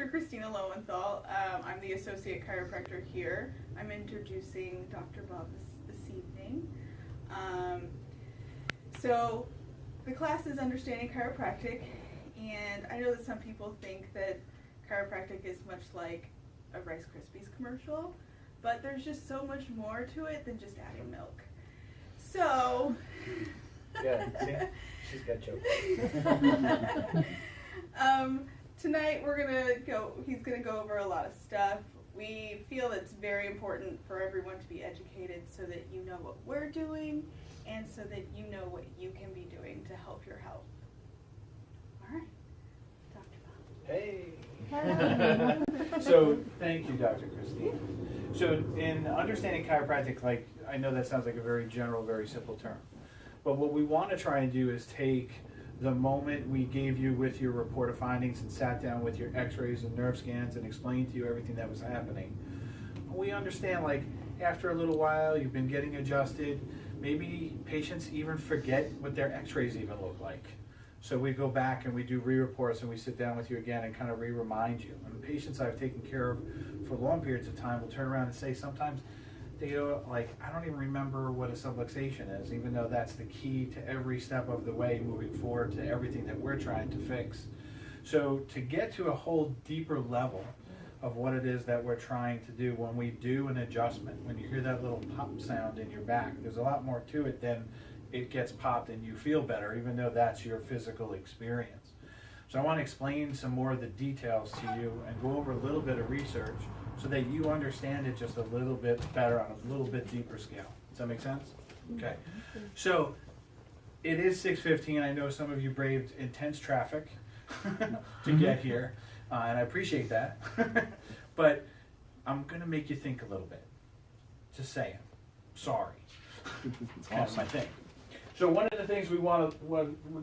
Dr. Christina Lowenthal. I'm the associate chiropractor here. I'm introducing Dr. Bob this evening. So the class is Understanding Chiropractic, and I know that some people think that chiropractic is much like a Rice Krispies commercial, but there's just so much more to it than just adding milk. So Yeah, see? She's got jokes. Tonight he's gonna go over a lot of stuff. We feel it's very important for everyone to be educated so that you know what we're doing and so that you know what you can be doing to help your health. All right, Dr. Bob. Hey! So, thank you, Dr. Christine. So, in understanding chiropractic, like, I know that sounds like a very general, very simple term. But what we want to try and do is take the moment we gave you with your report of findings and sat down with your x-rays and nerve scans and explained to you everything that was happening. We understand, like, after a little while, you've been getting adjusted. Maybe patients even forget what their x-rays even look like. So we go back and we do re-reports and we sit down with you again and kind of re-remind you. And the patients I've taken care of for long periods of time will turn around and say sometimes, they go like, I don't even remember what a subluxation is, even though that's the key to every step of the way moving forward to everything that we're trying to fix. So to get to a whole deeper level of what it is that we're trying to do when we do an adjustment, when you hear that little pop sound in your back, there's a lot more to it than it gets popped and you feel better, even though that's your physical experience. So I want to explain some more of the details to you and go over a little bit of research so that you understand it just a little bit better on a little bit deeper scale. Does that make sense? Okay. So it is 6:15. I know some of you braved intense traffic to get here, and I appreciate that. But I'm going to make you think a little bit. Just saying. Sorry. It's kind of my thing. So one of the things we're going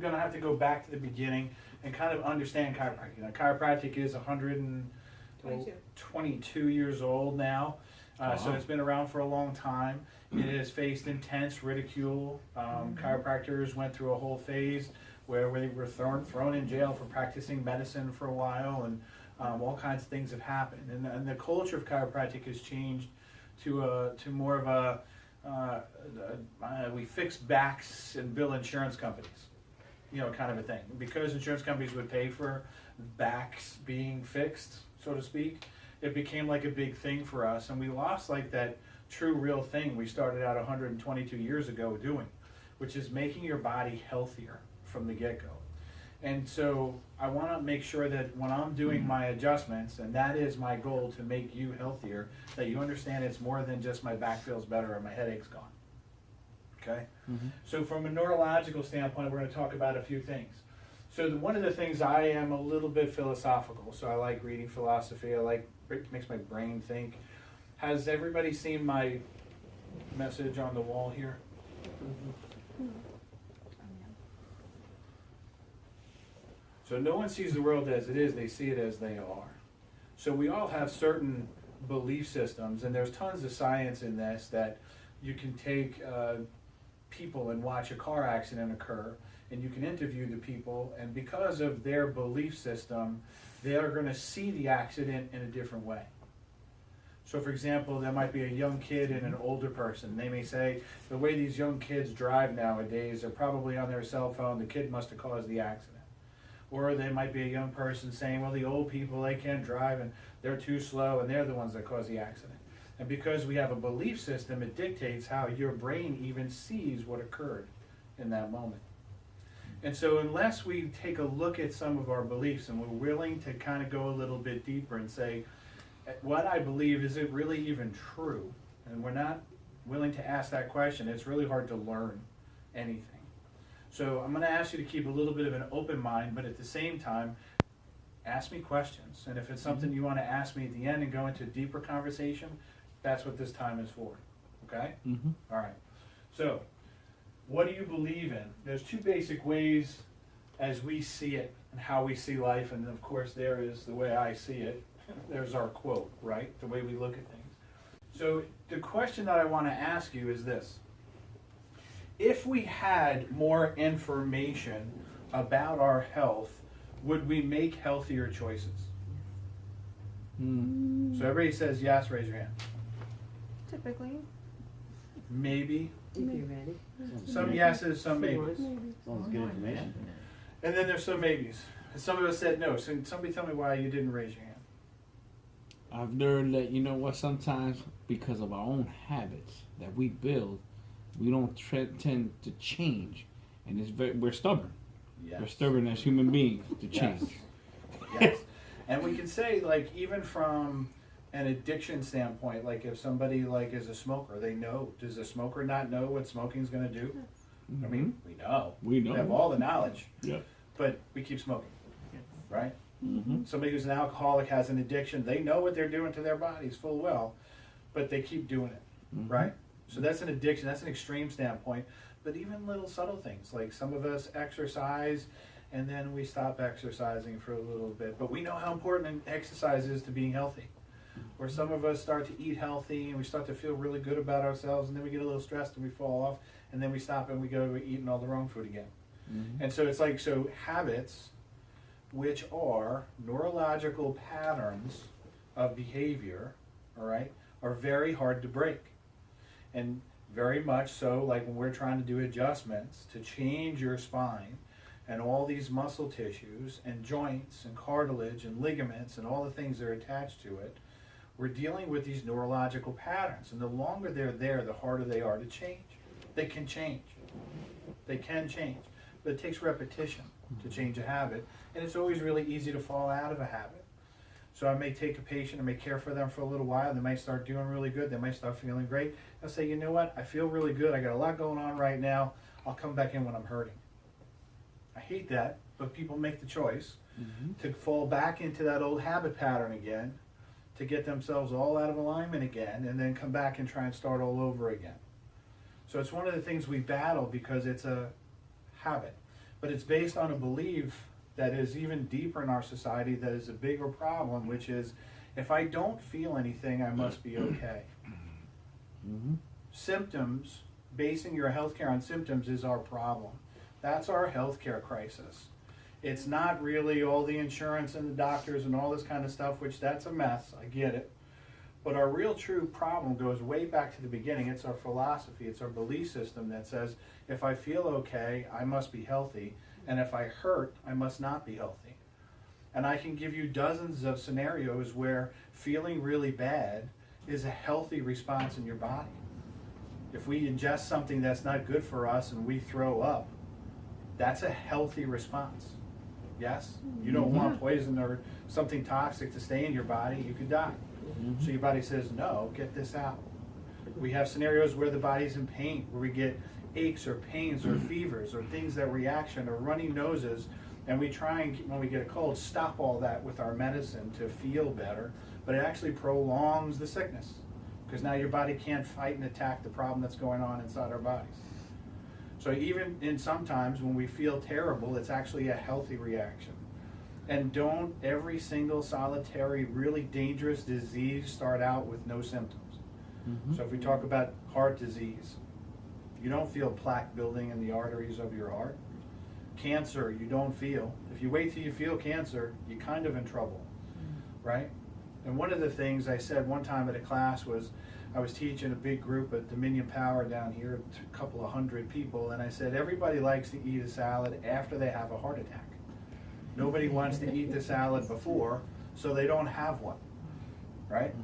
to have to go back to the beginning and kind of understand chiropractic. Now, chiropractic is 122 years old now, so it's been around for a long time. It has faced intense ridicule. Chiropractors went through a whole phase where they were thrown in jail for practicing medicine for a while, and all kinds of things have happened. And the culture of chiropractic has changed to more of a we fix backs and bill insurance companies, kind of a thing. Because insurance companies would pay for backs being fixed, so to speak, it became like a big thing for us, and we lost like that true real thing we started out 122 years ago doing, which is making your body healthier from the get-go. And so I want to make sure that when I'm doing my adjustments, and that is my goal, to make you healthier, that you understand it's more than just my back feels better and my headache's gone. Okay? Mm-hmm. So from a neurological standpoint, we're going to talk about a few things. So one of the things, I am a little bit philosophical, so I like reading philosophy. It makes my brain think. Has everybody seen my message on the wall here? Mm-hmm. So no one sees the world as it is, they see it as they are. So we all have certain belief systems, and there's tons of science in this, that you can take people and watch a car accident occur, and you can interview the people, and because of their belief system, they are going to see the accident in a different way. So for example, there might be a young kid and an older person. They may say, the way these young kids drive nowadays, they're probably on their cell phone, the kid must have caused the accident. Or they might be a young person saying, well, the old people, they can't drive and they're too slow and they're the ones that cause the accident. And because we have a belief system, it dictates how your brain even sees what occurred in that moment. And so unless we take a look at some of our beliefs and we're willing to kind of go a little bit deeper and say, what I believe, is it really even true? And we're not willing to ask that question, it's really hard to learn anything. So I'm going to ask you to keep a little bit of an open mind, but at the same time, ask me questions. And if it's something you want to ask me at the end and go into a deeper conversation, that's what this time is for. Okay? Mm-hmm. All right. So, what do you believe in? There's two basic ways as we see it and how we see life. And of course, there is the way I see it. There's our quote, right? The way we look at things. So, the question that I want to ask you is this. If we had more information about our health, would we make healthier choices? So everybody says yes, raise your hand. Typically. Maybe. If you're ready. Some yeses, some maybes. Sounds good information. And then there's some maybes. And some of us said no. So somebody tell me why you didn't raise your hand. I've learned that, you know what, sometimes because of our own habits that we build, we don't tend to change. And we're stubborn. Yes. We're stubborn as human beings to Yes. change. Yes. And we can say, like, even from an addiction standpoint, like if somebody like is a smoker, they know. Does a smoker not know what smoking's going to do? I mean, we know. We know. We have all the knowledge. Yeah. But we keep smoking, right? Mm-hmm. Somebody who's an alcoholic has an addiction. They know what they're doing to their bodies full well, but they keep doing it, right? So that's an addiction. That's an extreme standpoint. But even little subtle things, like some of us exercise and then we stop exercising for a little bit. But we know how important exercise is to being healthy. Or some of us start to eat healthy and we start to feel really good about ourselves, and then we get a little stressed and we fall off, and then we stop and we go to eating all the wrong food again. And so it's like, so habits, which are neurological patterns of behavior, all right, are very hard to break. And very much so, like when we're trying to do adjustments to change your spine and all these muscle tissues and joints and cartilage and ligaments and all the things that are attached to it, we're dealing with these neurological patterns. And the longer they're there, the harder they are to change. They can change. They can change. But it takes repetition to change a habit. And it's always really easy to fall out of a habit. So I may take a patient, I may care for them for a little while, they might start doing really good, they might start feeling great. I'll say, you know what, I feel really good, I got a lot going on right now, I'll come back in when I'm hurting. I hate that, but people make the choice to fall back into that old habit pattern again, to get themselves all out of alignment again, and then come back and try and start all over again. So it's one of the things we battle because it's a habit, but it's based on a belief that is even deeper in our society, that is a bigger problem, which is, if I don't feel anything, I must be okay. Symptoms, basing your healthcare on symptoms is our problem. That's our healthcare crisis. It's not really all the insurance and the doctors and all this kind of stuff, which that's a mess, I get it. But our real true problem goes way back to the beginning. It's our philosophy, it's our belief system that says, if I feel okay, I must be healthy. And if I hurt, I must not be healthy. And I can give you dozens of scenarios where feeling really bad is a healthy response in your body. If we ingest something that's not good for us and we throw up, that's a healthy response. Yes? You don't want poison or something toxic to stay in your body, you could die. So your body says, no, get this out. We have scenarios where the body's in pain, where we get aches or pains or fevers or things that reaction or runny noses, and we try and, when we get a cold, stop all that with our medicine to feel better, but it actually prolongs the sickness because now your body can't fight and attack the problem that's going on inside our bodies. So even in sometimes when we feel terrible, it's actually a healthy reaction. And don't every single solitary really dangerous disease start out with no symptoms. So if we talk about heart disease, you don't feel plaque building in the arteries of your heart. Cancer, you don't feel. If you wait till you feel cancer, you're kind of in trouble, right? And one of the things I said one time at a class was, I was teaching a big group at Dominion Power down here, a couple of hundred people, and I said, everybody likes to eat a salad after they have a heart attack. Nobody wants to eat the salad before, so they don't have one, right?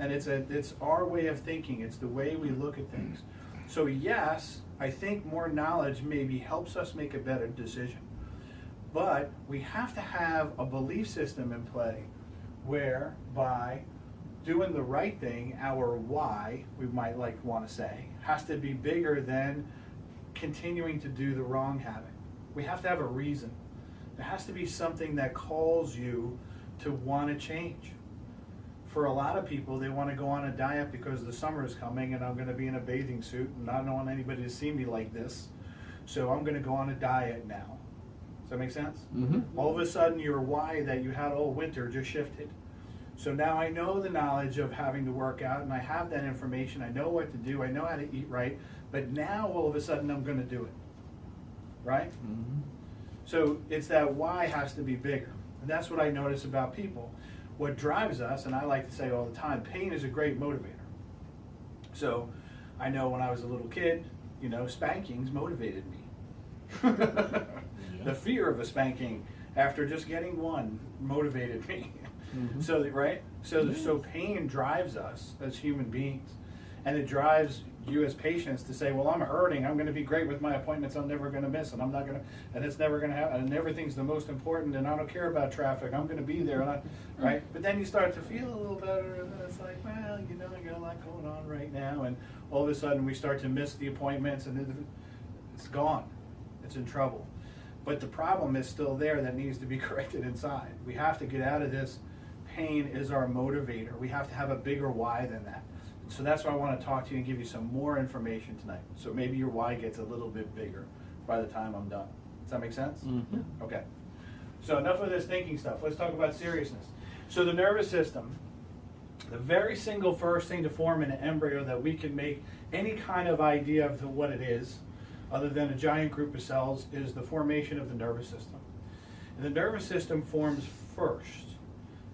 And it's our way of thinking. It's the way we look at things. So yes, I think more knowledge maybe helps us make a better decision. But we have to have a belief system in play where by doing the right thing, our why, we might want to say, has to be bigger than continuing to do the wrong habit. We have to have a reason. There has to be something that calls you to want to change. For a lot of people, they want to go on a diet because the summer is coming and I'm going to be in a bathing suit and I don't want anybody to see me like this. So I'm going to go on a diet now. Does that make sense? All of a sudden, your why that you had all winter just shifted. So now I know the knowledge of having to work out and I have that information. I know what to do. I know how to eat right. But now all of a sudden, I'm going to do it. Right? So it's that why has to be bigger. And that's what I notice about people. what drives us, and I like to say all the time, pain is a great motivator. So I know when I was a little kid, you know, spankings motivated me. The fear of a spanking after just getting one motivated me. So right? So pain drives us as human beings, and it drives you as patients to say, well, I'm hurting, I'm going to be great with my appointments, I'm never going to miss, and I'm not going to, and it's never going to happen, and everything's the most important, and I don't care about traffic, I'm going to be there, and right? But then you start to feel a little better, and then it's like, well, you know, I got a lot going on right now, and all of a sudden we start to miss the appointments, and it's gone, it's in trouble. But the problem is still there that needs to be corrected inside. We have to get out of this. Pain is our motivator. We have to have a bigger why than that. So that's why I want to talk to you and give you some more information tonight. So maybe your why gets a little bit bigger by the time I'm done. Does that make sense? Okay. So enough of this thinking stuff. Let's talk about seriousness. So the nervous system, the very single first thing to form in an embryo that we can make any kind of idea of what it is, other than a giant group of cells, is the formation of the nervous system. And the nervous system forms first.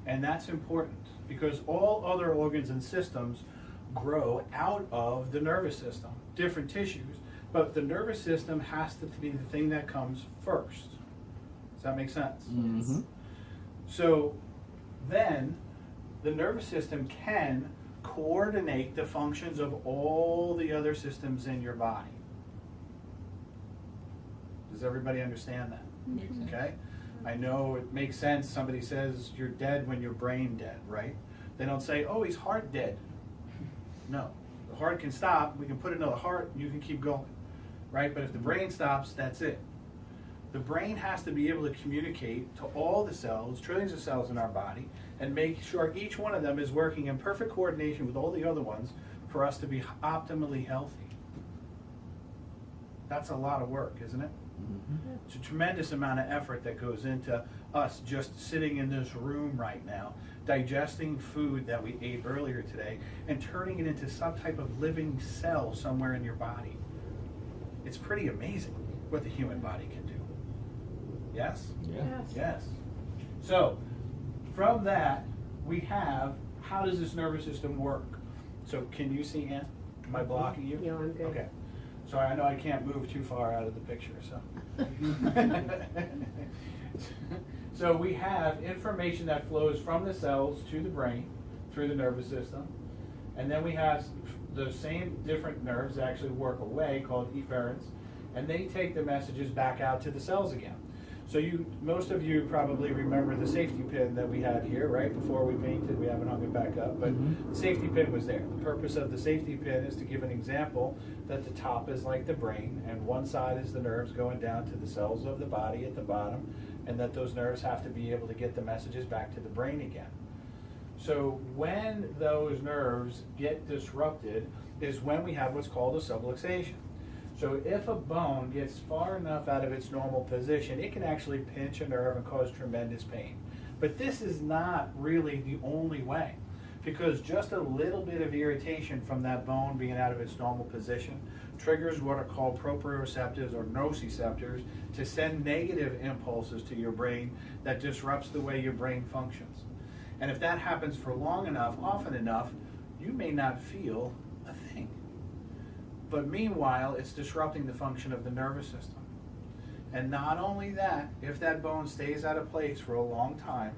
And that's important because all other organs and systems grow out of the nervous system, different tissues, but the nervous system has to be the thing that comes first. Does that make sense? So then the nervous system can coordinate the functions of all the other systems in your body. Does everybody understand that? Okay? I know it makes sense. Somebody says you're dead when you're brain dead, right? They don't say, oh, he's heart dead. No. The heart can stop. We can put another heart and you can keep going, right? But if the brain stops, that's it. The brain has to be able to communicate to all the cells, trillions of cells in our body, and make sure each one of them is working in perfect coordination with all the other ones for us to be optimally healthy. That's a lot of work, isn't it? It's a tremendous amount of effort that goes into us just sitting in this room right now, digesting food that we ate earlier today, and turning it into some type of living cell somewhere in your body. It's pretty amazing what the human body can do. Yes? Yes. So, from that, we have, how does this nervous system work? So, can you see, Ann? Am I blocking you? Yeah, I'm good. Okay. Sorry, I know I can't move too far out of the picture, so. So we have information that flows from the cells to the brain through the nervous system. And then we have the same different nerves that actually work away called efferents. And they take the messages back out to the cells again. So most of you probably remember the safety pin that we had here, right? Before we painted, we haven't hung it back up, but the safety pin was there. The purpose of the safety pin is to give an example that the top is like the brain, and one side is the nerves going down to the cells of the body at the bottom, and that those nerves have to be able to get the messages back to the brain again. So when those nerves get disrupted is when we have what's called a subluxation. So if a bone gets far enough out of its normal position, it can actually pinch a nerve and cause tremendous pain. But this is not really the only way, because just a little bit of irritation from that bone being out of its normal position triggers what are called proprioceptives or nociceptors to send negative impulses to your brain that disrupts the way your brain functions. And if that happens for long enough, often enough, you may not feel a thing. But meanwhile, it's disrupting the function of the nervous system. And not only that, if that bone stays out of place for a long time,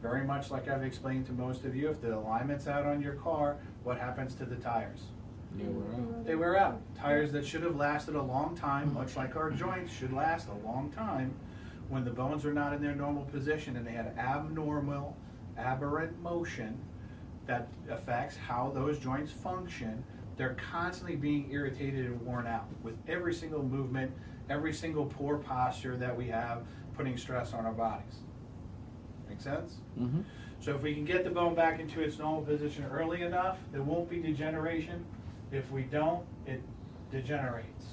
very much like I've explained to most of you, if the alignment's out on your car, what happens to the tires? They wear out. Tires that should have lasted a long time, much like our joints should last a long time, when the bones are not in their normal position and they have abnormal, aberrant motion that affects how those joints function, they're constantly being irritated and worn out with every single movement, every single poor posture that we have putting stress on our bodies. Make sense? So if we can get the bone back into its normal position early enough, there won't be degeneration. If we don't, it degenerates.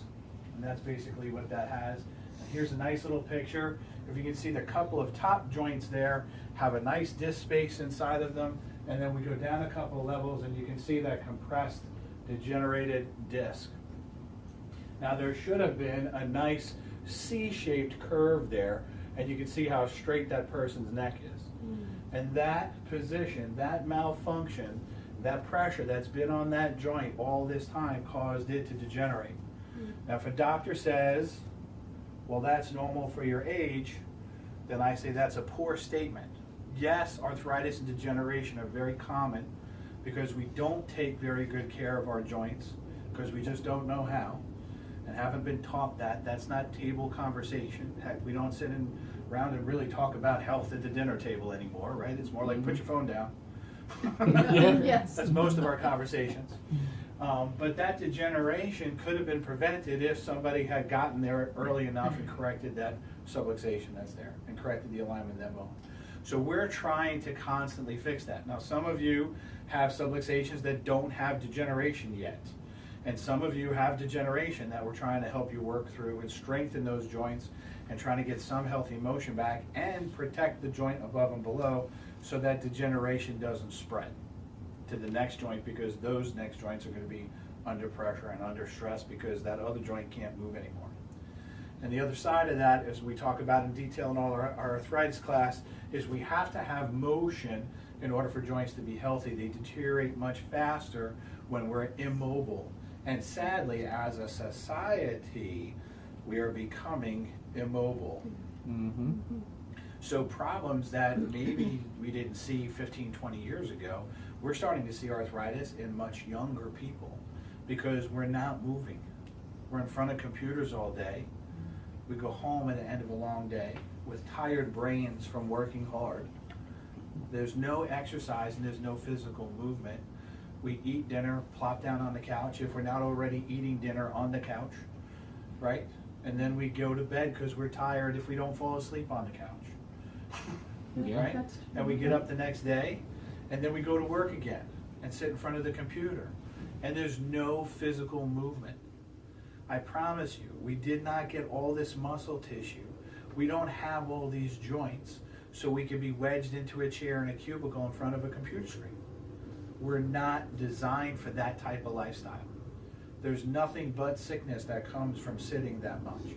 And that's basically what that has. And here's a nice little picture. If you can see, the couple of top joints there have a nice disc space inside of them. And then we go down a couple of levels and you can see that compressed, degenerated disc. Now there should have been a nice C-shaped curve there, and you can see how straight that person's neck is. And that position, that malfunction, that pressure that's been on that joint all this time caused it to degenerate. Now, if a doctor says, well, that's normal for your age, then I say that's a poor statement. Yes, arthritis and degeneration are very common because we don't take very good care of our joints because we just don't know how and haven't been taught that. That's not table conversation. Heck, we don't sit around and really talk about health at the dinner table anymore, right? It's more like put your phone down. Yes. That's most of our conversations. But that degeneration could have been prevented if somebody had gotten there early enough and corrected that subluxation that's there and corrected the alignment of that bone. So we're trying to constantly fix that. Now, some of you have subluxations that don't have degeneration yet. And some of you have degeneration that we're trying to help you work through and strengthen those joints and trying to get some healthy motion back and protect the joint above and below so that degeneration doesn't spread to the next joint, because those next joints are going to be under pressure and under stress because that other joint can't move anymore. And the other side of that, as we talk about in detail in all our arthritis class, is we have to have motion in order for joints to be healthy. They deteriorate much faster when we're immobile. And sadly, as a society, we are becoming immobile. Mm-hmm. So problems that maybe we didn't see 15, 20 years ago, we're starting to see arthritis in much younger people because we're not moving. We're in front of computers all day. We go home at the end of a long day with tired brains from working hard. There's no exercise and there's no physical movement. We eat dinner, plop down on the couch if we're not already eating dinner on the couch, right? And then we go to bed because we're tired if we don't fall asleep on the couch, Yeah. right? And we get up the next day and then we go to work again and sit in front of the computer. And there's no physical movement. I promise you, we did not get all this muscle tissue. We don't have all these joints so we could be wedged into a chair in a cubicle in front of a computer screen. We're not designed for that type of lifestyle. There's nothing but sickness that comes from sitting that much.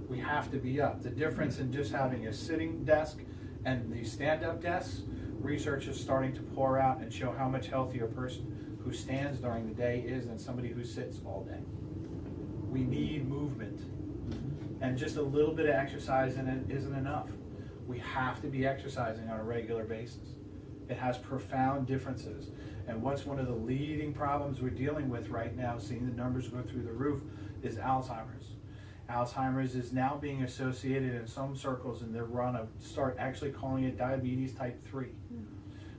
We have to be up. The difference in just having a sitting desk and the stand-up desks, research is starting to pour out and show how much healthier a person who stands during the day is than somebody who sits all day. We need movement. And just a little bit of exercise in it isn't enough. We have to be exercising on a regular basis. It has profound differences. And what's one of the leading problems we're dealing with right now, seeing the numbers go through the roof, is Alzheimer's. Alzheimer's is now being associated in some circles, and they're going to start actually calling it diabetes type 3.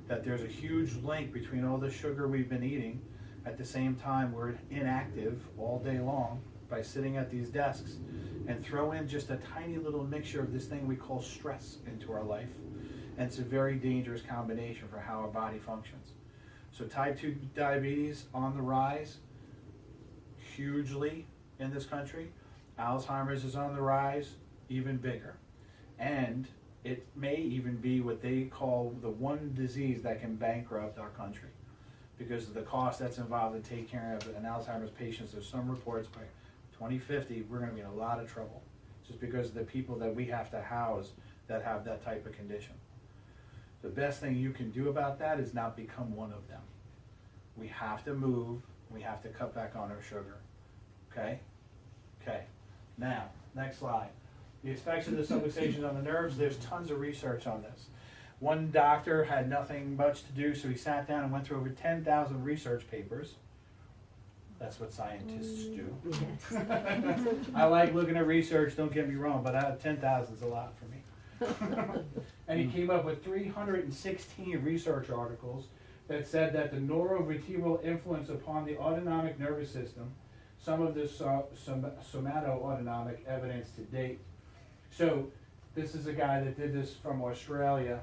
That there's a huge link between all the sugar we've been eating. At the same time, we're inactive all day long by sitting at these desks, and throw in just a tiny little mixture of this thing we call stress into our life. And it's a very dangerous combination for how our body functions. So type 2 diabetes on the rise hugely in this country. Alzheimer's is on the rise, even bigger. And it may even be what they call the one disease that can bankrupt our country because of the cost that's involved in taking care of an Alzheimer's patient. There's some reports by 2050, we're going to be in a lot of trouble just because of the people that we have to house that have that type of condition. The best thing you can do about that is not become one of them. We have to move. We have to cut back on our sugar. Okay? Okay. Now, next slide. The effects of the subluxation on the nerves, there's tons of research on this. One doctor had nothing much to do, so he sat down and went through over 10,000 research papers. That's what scientists do. Yes. I like looking at research, don't get me wrong, but 10,000 is a lot for me. And he came up with 316 research articles that said that the neurovertebral influence upon the autonomic nervous system, some of this somatoautonomic evidence to date. So this is a guy that did this from Australia,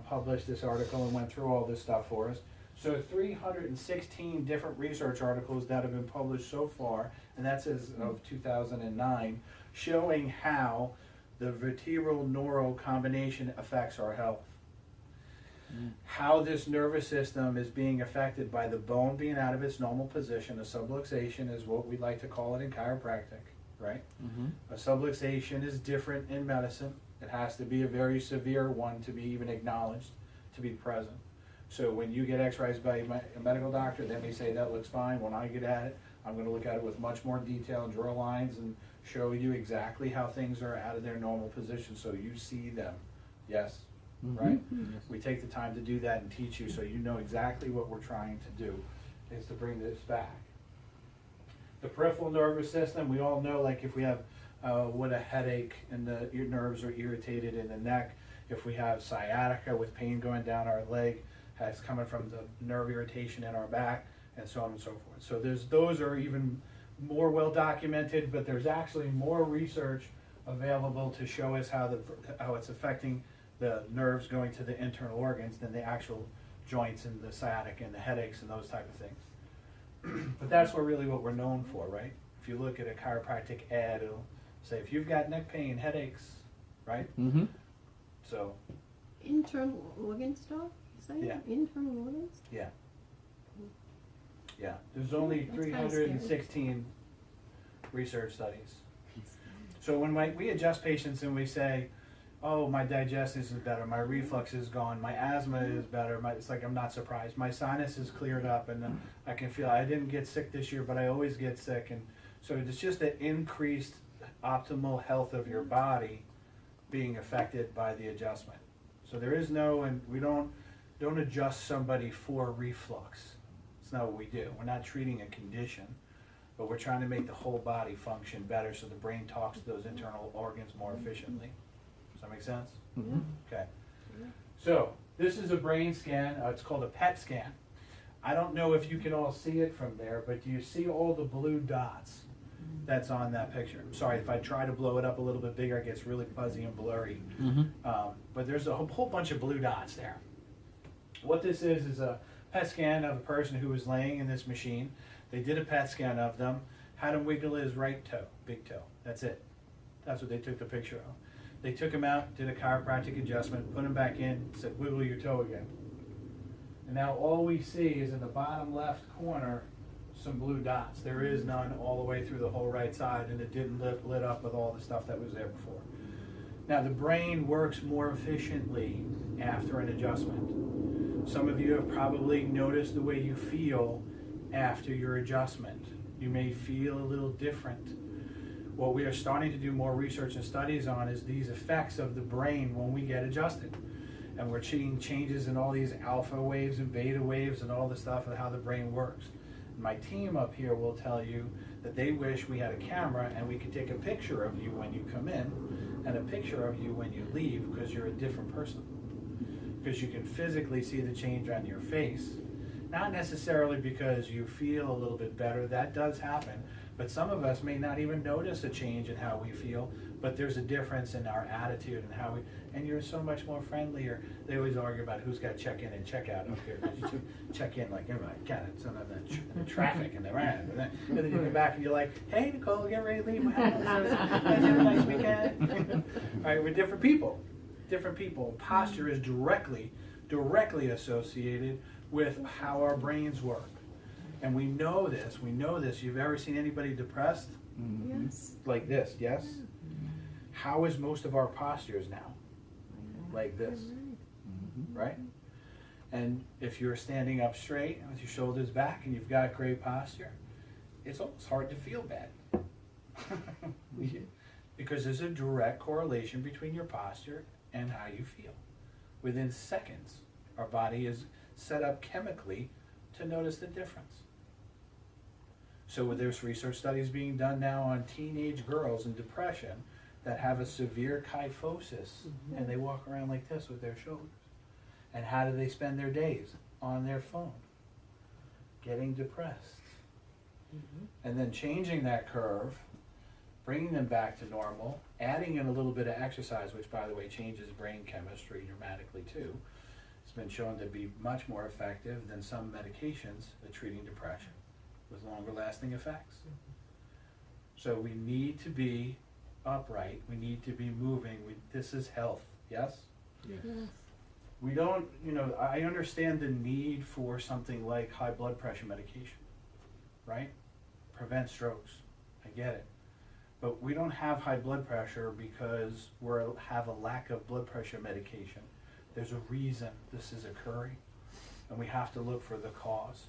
published this article and went through all this stuff for us. So 316 different research articles that have been published so far, and that's as of 2009, showing how the vertebral neural combination affects our health. How this nervous system is being affected by the bone being out of its normal position. A subluxation is what we like to call it in chiropractic, right? A subluxation is different in medicine. It has to be a very severe one to be even acknowledged to be present. So when you get x-rays by a medical doctor, they may say that looks fine. When I get at it, I'm gonna look at it with much more detail and draw lines and show you exactly how things are out of their normal position so you see them. Yes? Right? Yes. We take the time to do that and teach you so you know exactly what we're trying to do, is to bring this back. The peripheral nervous system, we all know, like if we have with a headache and the your nerves are irritated in the neck, if we have sciatica with pain going down our leg, that's coming from the nerve irritation in our back, and so on and so forth. So those are even more well documented, but there's actually more research available to show us how it's affecting the nerves going to the internal organs than the actual joints and the sciatic and the headaches and those type of things. But that's what we're known for, right? If you look at a chiropractic ad, it'll say, if you've got neck pain, headaches, right? Mm-hmm. So, Internal organ stuff, you say? Yeah. Internal organs? yeah. Yeah, there's only That's kinda scary. 316 research studies. So when we adjust patients and we say, oh, my digestion is better, my reflux is gone, my asthma is better, it's like I'm not surprised. My sinus is cleared up and I can feel I didn't get sick this year, but I always get sick. And so it's just the increased optimal health of your body being affected by the adjustment. So there is no, and we don't adjust somebody for reflux. It's not what we do. We're not treating a condition, but we're trying to make the whole body function better so the brain talks to those internal organs more efficiently. Does that make sense? Mm-hmm. Okay. So this is a brain scan. It's called a PET scan. I don't know if you can all see it from there, but do you see all the blue dots that's on that picture? I'm sorry, if I try to blow it up a little bit bigger, it gets really fuzzy and blurry. Mm-hmm. But there's a whole bunch of blue dots there. What this is a PET scan of a person who was laying in this machine. They did a PET scan of them, had him wiggle his right toe, big toe. That's it. That's what they took the picture of. They took him out, did a chiropractic adjustment, put him back in, said, wiggle your toe again. And now all we see is in the bottom left corner some blue dots. There is none all the way through the whole right side, and it didn't lit up with all the stuff that was there before. Now the brain works more efficiently after an adjustment. Some of you have probably noticed the way you feel after your adjustment. You may feel a little different. What we are starting to do more research and studies on is these effects of the brain when we get adjusted. And we're seeing changes in all these alpha waves and beta waves and all the stuff of how the brain works. My team up here will tell you that they wish we had a camera and we could take a picture of you when you come in and a picture of you when you leave, because you're a different person. Because you can physically see the change on your face. Not necessarily because you feel a little bit better, that does happen, but some of us may not even notice a change in how we feel, but there's a difference in our attitude and how and you're so much more friendlier. They always argue about who's got check in and check out up here. You check in like everybody, got it, some of the traffic and the rand. And then you come back and you're like, hey Nicole, get ready to leave. What happened? Did you have a nice weekend? All right, we're different people. Different people. Posture is directly associated with how our brains work. And we know this. You've ever seen anybody depressed? Mm-hmm. Yes. Like this, yes? How is most of our postures now? Like this, Mm-hmm. right? And if you're standing up straight with your shoulders back and you've got great posture, it's almost hard to feel bad. Because there's a direct correlation between your posture and how you feel. Within seconds, our body is set up chemically to notice the difference. So there's research studies being done now on teenage girls in depression that have a severe kyphosis, and they walk around like this with their shoulders. And how do they spend their days? On their phone, getting depressed. And then changing that curve, bringing them back to normal, adding in a little bit of exercise, which by the way changes brain chemistry dramatically too. It's been shown to be much more effective than some medications at treating depression with longer lasting effects. So we need to be upright, we need to be moving, this is health, yes? Yes. Yes. We don't, I understand the need for something like high blood pressure medication, right? Prevent strokes, I get it. But we don't have high blood pressure because we have a lack of blood pressure medication. There's a reason this is occurring, and we have to look for the cause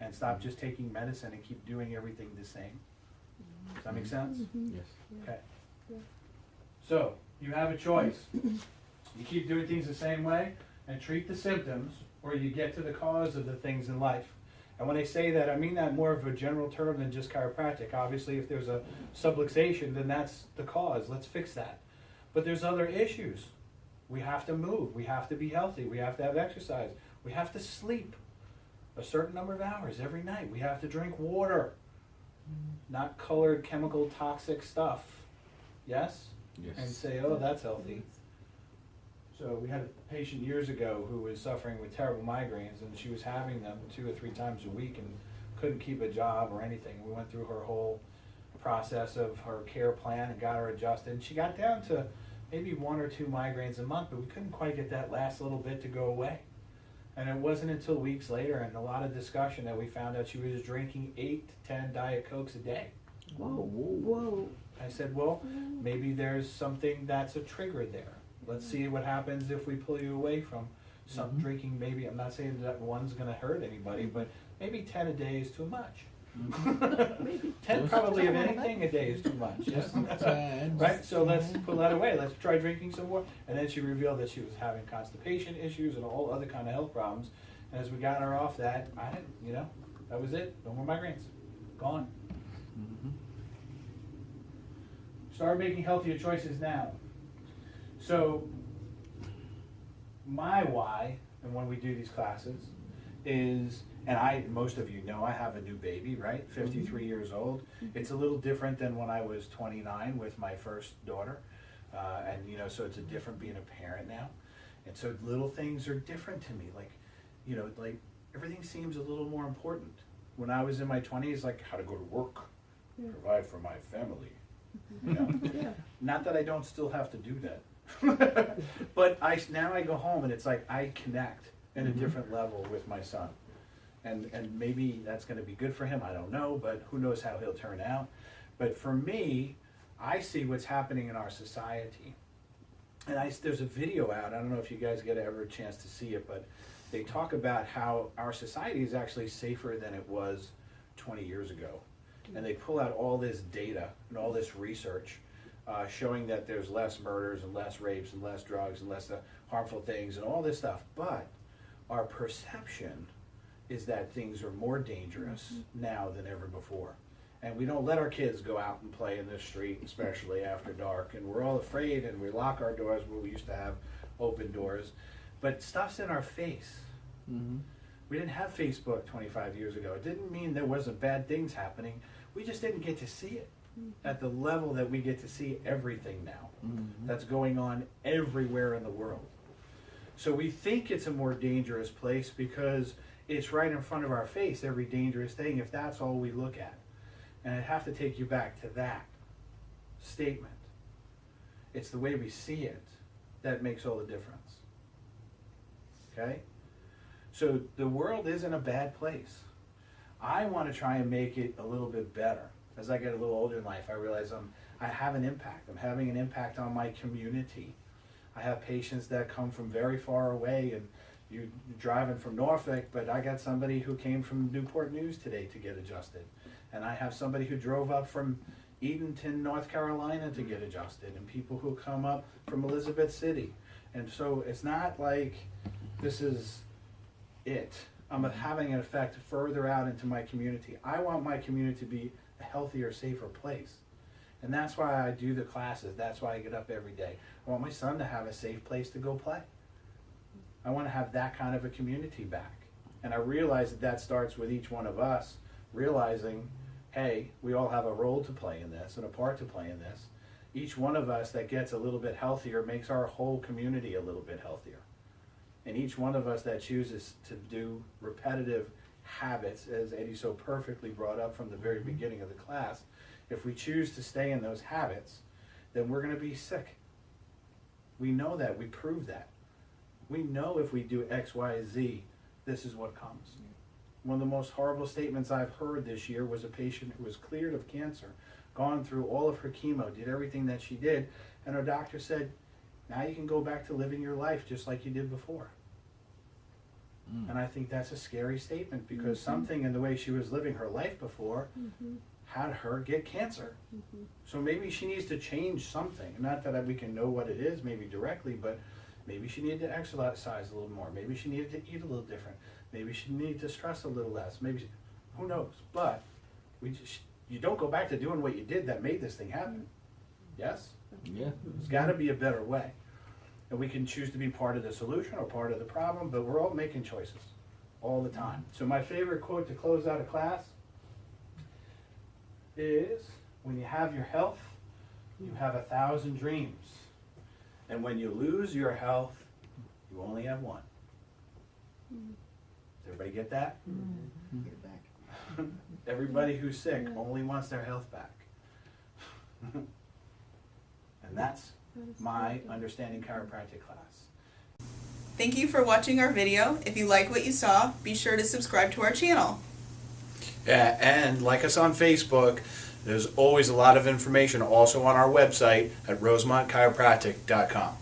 and stop just taking medicine and keep doing everything the same. Does that make sense? Yes. Okay. Yeah. So, you have a choice. You keep doing things the same way and treat the symptoms, or you get to the cause of the things in life. And when I say that, I mean that more of a general term than just chiropractic. Obviously, if there's a subluxation, then that's the cause. Let's fix that. But there's other issues. We have to move. We have to be healthy. We have to have exercise. We have to sleep a certain number of hours every night. We have to drink water, not colored, chemical, toxic stuff. Yes? Yes. And say, oh, that's healthy. So we had a patient years ago who was suffering with terrible migraines, and she was having them 2 or 3 times a week and couldn't keep a job or anything. We went through her whole process of her care plan and got her adjusted. And she got down to maybe 1 or 2 migraines a month, but we couldn't quite get that last little bit to go away. And it wasn't until weeks later and a lot of discussion that we found out she was drinking 8 to 10 Diet Cokes a day. Whoa, whoa. I said, well, maybe there's something that's a trigger there. Let's see what happens if we pull you away from some drinking. Maybe, I'm not saying that one's going to hurt anybody, but maybe 10 a day is too much. 10 probably of anything a day is too much. Yes? Right? So let's pull that away. Let's try drinking some more. And then she revealed that she was having constipation issues and all other kind of health problems. And as we got her off that, I didn't, that was it. No more migraines. Gone. Start making healthier choices now. So, my why, and when we do these classes, is, and most of you know, I have a new baby, right? 53 years old. It's a little different than when I was 29 with my first daughter. So it's a different being a parent now. And so little things are different to me. Like everything seems a little more important. When I was in my 20s, like how to go to work, provide for my family. Yeah. Not that I don't still have to do that. But now I go home and it's like I connect in a different level with my son. And maybe that's going to be good for him, I don't know, but who knows how he'll turn out. But for me, I see what's happening in our society. And there's a video out, I don't know if you guys get ever a chance to see it, but they talk about how our society is actually safer than it was 20 years ago. And they pull out all this data and all this research showing that there's less murders and less rapes and less drugs and less harmful things and all this stuff. But our perception is that things are more dangerous now than ever before. And we don't let our kids go out and play in the street, especially after dark. And we're all afraid and we lock our doors where we used to have open doors. But stuff's in our face. We didn't have Facebook 25 years ago. It didn't mean there wasn't bad things happening. We just didn't get to see it at the level that we get to see everything now that's going on everywhere in the world. So we think it's a more dangerous place because it's right in front of our face, every dangerous thing, if that's all we look at. And I have to take you back to that statement. It's the way we see it that makes all the difference. Okay? So the world isn't a bad place. I want to try and make it a little bit better. As I get a little older in life, I realize I have an impact. I'm having an impact on my community. I have patients that come from very far away, and you're driving from Norfolk, but I got somebody who came from Newport News today to get adjusted. And I have somebody who drove up from Edenton, North Carolina to get adjusted, and people who come up from Elizabeth City. And so it's not like this is it. I'm having an effect further out into my community. I want my community to be a healthier, safer place. And that's why I do the classes. That's why I get up every day. I want my son to have a safe place to go play. I want to have that kind of a community back. And I realize that starts with each one of us realizing, hey, we all have a role to play in this and a part to play in this. Each one of us that gets a little bit healthier makes our whole community a little bit healthier. And each one of us that chooses to do repetitive habits, as Eddie so perfectly brought up from the very beginning of the class, if we choose to stay in those habits, then we're going to be sick. We know that. We prove that. We know if we do X, Y, Z, this is what comes. One of the most horrible statements I've heard this year was a patient who was cleared of cancer, gone through all of her chemo, did everything that she did, and her doctor said, Now you can go back to living your life just like you did before. And I think that's a scary statement because something in the way she was living her life before had her get cancer. So maybe she needs to change something. Not that we can know what it is, maybe directly, but maybe she needed to exercise a little more. Maybe she needed to eat a little different. Maybe she needed to stress a little less. Maybe, who knows? But you don't go back to doing what you did that made this thing happen. Yes? Yeah. There's got to be a better way. And we can choose to be part of the solution or part of the problem, but we're all making choices all the time. So my favorite quote to close out a class is, when you have your health, you have 1,000 dreams. And when you lose your health, you only have one. Does everybody get that? Get it back. Everybody who's sick only wants their health back. And that's my Understanding Chiropractic class. Thank you for watching our video. If you like what you saw, be sure to subscribe to our channel. Yeah, and like us on Facebook. There's always a lot of information also on our website at rosemontchiropractic.com.